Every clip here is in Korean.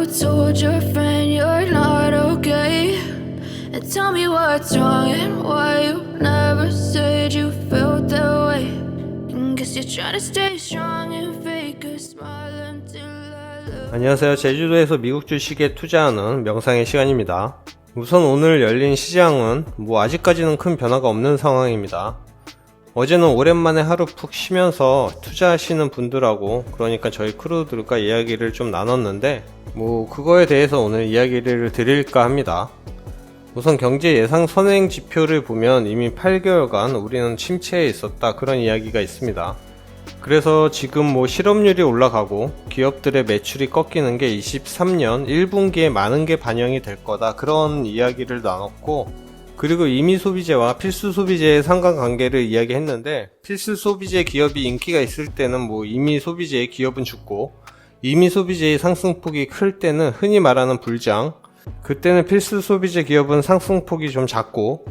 you told your friend you're not okay? And tell me what's wrong and why you never said you felt that way. And guess you're trying to stay strong and fake a smile until I look. 안녕하세요. 제주도에서 미국 주식에 투자하는 명상의 시간입니다. 우선 오늘 열린 시장은 아직까지는 큰 변화가 없는 상황입니다. 어제는 오랜만에 하루 푹 쉬면서 투자하시는 분들하고, 그러니까 저희 크루들과 이야기를 좀 나눴는데 그거에 대해서 오늘 이야기를 드릴까 합니다. 우선 경제 예상 선행 지표를 보면 이미 8개월간 우리는 침체에 있었다, 그런 이야기가 있습니다. 그래서 지금 실업률이 올라가고 기업들의 매출이 꺾이는 게 23년 1분기에 많은 게 반영이 될 거다, 그런 이야기를 나눴고, 그리고 임의 소비재와 필수 소비재의 상관관계를 이야기했는데, 필수 소비재 기업이 인기가 있을 때는 임의 소비재의 기업은 죽고, 임의 소비재의 상승폭이 클 때는 흔히 말하는 불장, 그때는 필수 소비재 기업은 상승폭이 좀 작고,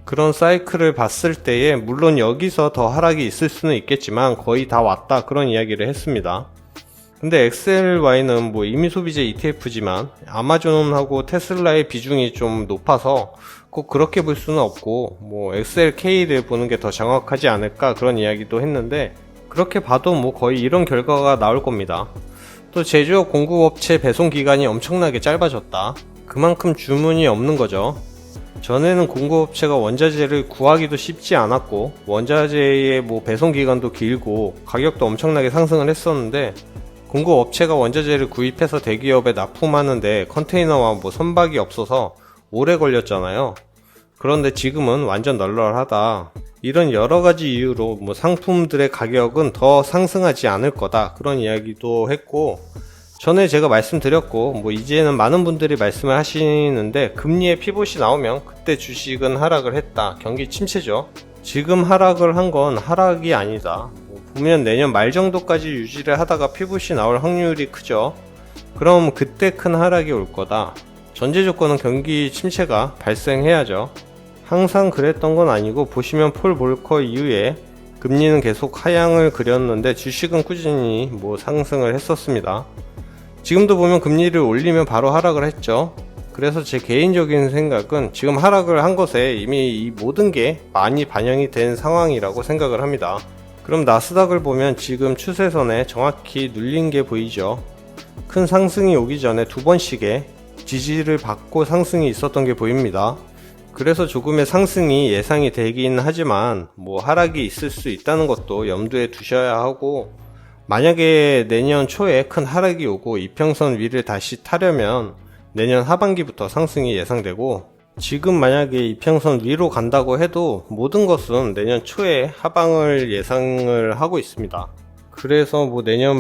그런 사이클을 봤을 때에 물론 여기서 더 하락이 있을 수는 있겠지만 거의 다 왔다, 그런 이야기를 했습니다. 근데 XLY는 임의 소비재 ETF지만 아마존하고 테슬라의 비중이 좀 높아서 꼭 그렇게 볼 수는 없고, XLK를 보는 게 더 정확하지 않을까, 그런 이야기도 했는데, 그렇게 봐도 거의 이런 결과가 나올 겁니다. 또 제조업 공급업체 배송 기간이 엄청나게 짧아졌다. 그만큼 주문이 없는 거죠. 전에는 공급업체가 원자재를 구하기도 쉽지 않았고, 원자재의 배송 기간도 길고 가격도 엄청나게 상승을 했었는데, 공급업체가 원자재를 구입해서 대기업에 납품하는데 컨테이너와 선박이 없어서 오래 걸렸잖아요. 그런데 지금은 완전 널널하다. 이런 여러가지 이유로 상품들의 가격은 더 상승하지 않을 거다, 그런 이야기도 했고, 전에 제가 말씀드렸고 이제는 많은 분들이 말씀을 하시는데, 금리의 피봇이 나오면 그때 주식은 하락을 했다, 경기 침체죠. 지금 하락을 한 건 하락이 아니다. 보면 내년 말 정도까지 유지를 하다가 피봇이 나올 확률이 크죠. 그럼 그때 큰 하락이 올 거다. 전제 조건은 경기 침체가 발생해야죠. 항상 그랬던 건 아니고, 보시면 폴 볼커 이후에 금리는 계속 하향을 그렸는데 주식은 꾸준히 상승을 했었습니다. 지금도 보면 금리를 올리면 바로 하락을 했죠. 그래서 제 개인적인 생각은 지금 하락을 한 것에 이미 이 모든 게 많이 반영이 된 상황이라고 생각을 합니다. 그럼 나스닥을 보면 지금 추세선에 정확히 눌린 게 보이죠. 큰 상승이 오기 전에 두 번씩의 지지를 받고 상승이 있었던 게 보입니다. 그래서 조금의 상승이 예상이 되긴 하지만 하락이 있을 수 있다는 것도 염두에 두셔야 하고, 만약에 내년 초에 큰 하락이 오고 이평선 위를 다시 타려면 내년 하반기부터 상승이 예상되고, 지금 만약에 이평선 위로 간다고 해도 모든 것은 내년 초에 하방을 예상을 하고 있습니다. 그래서 내년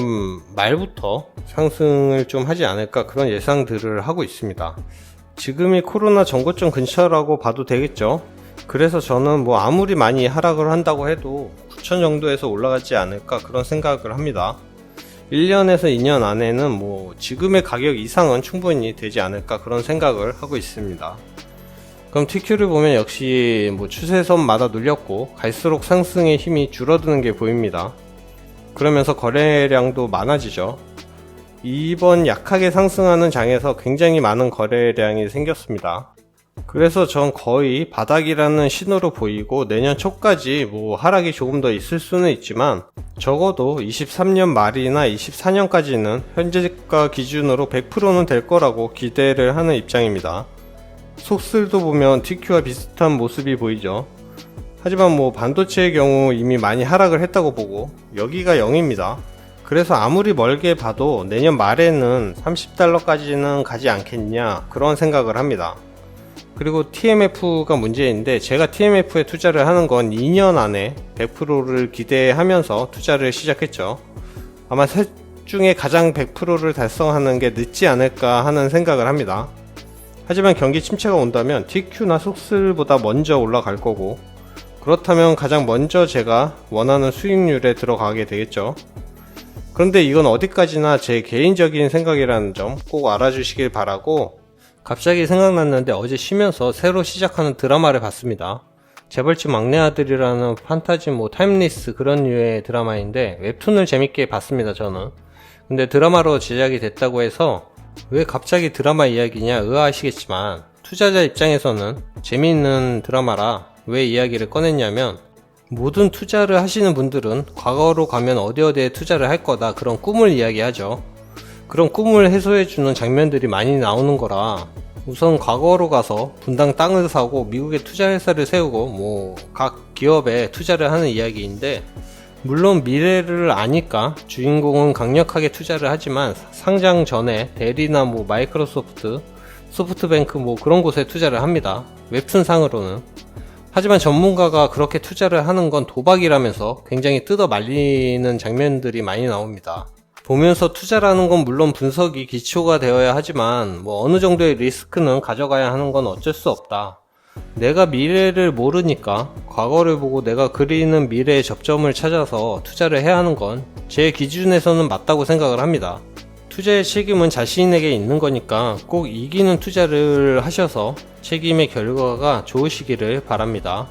말부터 상승을 좀 하지 않을까, 그런 예상들을 하고 있습니다. 지금이 코로나 전고점 근처라고 봐도 되겠죠. 그래서 저는 아무리 많이 하락을 한다고 해도 9천 정도에서 올라가지 않을까, 그런 생각을 합니다. 1년에서 2년 안에는 지금의 가격 이상은 충분히 되지 않을까, 그런 생각을 하고 있습니다. 그럼 TQ를 보면 역시 추세선마다 눌렸고 갈수록 상승의 힘이 줄어드는 게 보입니다. 그러면서 거래량도 많아지죠. 이번 약하게 상승하는 장에서 굉장히 많은 거래량이 생겼습니다. 그래서 전 거의 바닥이라는 신호로 보이고, 내년 초까지 하락이 조금 더 있을 수는 있지만 적어도 23년 말이나 24년까지는 현재가 기준으로 100%는 될 거라고 기대를 하는 입장입니다. 속슬도 보면 TQ와 비슷한 모습이 보이죠. 하지만 반도체의 경우 이미 많이 하락을 했다고 보고, 여기가 0입니다. 그래서 아무리 멀게 봐도 내년 말에는 $30까지는 가지 않겠냐, 그런 생각을 합니다. 그리고 TMF가 문제인데, 제가 TMF에 투자를 하는 건 2년 안에 100%를 기대하면서 투자를 시작했죠. 아마 셋 중에 가장 100%를 달성하는 게 늦지 않을까 하는 생각을 합니다. 하지만 경기 침체가 온다면 TQ나 속슬보다 먼저 올라갈 거고, 그렇다면 가장 먼저 제가 원하는 수익률에 들어가게 되겠죠. 그런데 이건 어디까지나 제 개인적인 생각이라는 점 꼭 알아주시길 바라고, 갑자기 생각났는데 어제 쉬면서 새로 시작하는 드라마를 봤습니다. 재벌집 막내 아들이라는 판타지 타임리스 그런 류의 드라마인데, 웹툰을 재밌게 봤습니다, 저는. 근데 드라마로 제작이 됐다고 해서 왜 갑자기 드라마 이야기냐 의아하시겠지만 투자자 입장에서는 재미있는 드라마라 왜 이야기를 꺼냈냐면 모든 투자를 하시는 분들은 과거로 가면 어디에 투자를 할 거다 그런 꿈을 이야기하죠. 그런 꿈을 해소해주는 장면들이 많이 나오는 거라 우선 과거로 가서 분당 땅을 사고 미국에 투자회사를 세우고 각 기업에 투자를 하는 이야기인데 물론 미래를 아니까 주인공은 강력하게 투자를 하지만 상장 전에 대리나 마이크로소프트, 소프트뱅크 그런 곳에 투자를 합니다. 웹툰상으로는. 하지만 전문가가 그렇게 투자를 하는 건 도박이라면서 굉장히 뜯어 말리는 장면들이 많이 나옵니다. 보면서 투자라는 건 물론 분석이 기초가 되어야 하지만 어느 정도의 리스크는 가져가야 하는 건 어쩔 수 없다. 내가 미래를 모르니까 과거를 보고 내가 그리는 미래의 접점을 찾아서 투자를 해야 하는 건 제 기준에서는 맞다고 생각을 합니다. 투자의 책임은 자신에게 있는 거니까 꼭 이기는 투자를 하셔서 책임의 결과가 좋으시기를 바랍니다.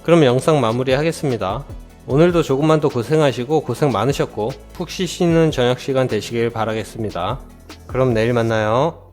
그럼 영상 마무리하겠습니다. 오늘도 조금만 더 고생하시고 고생 많으셨고 푹 쉬시는 저녁시간 되시길 바라겠습니다. 그럼 내일 만나요.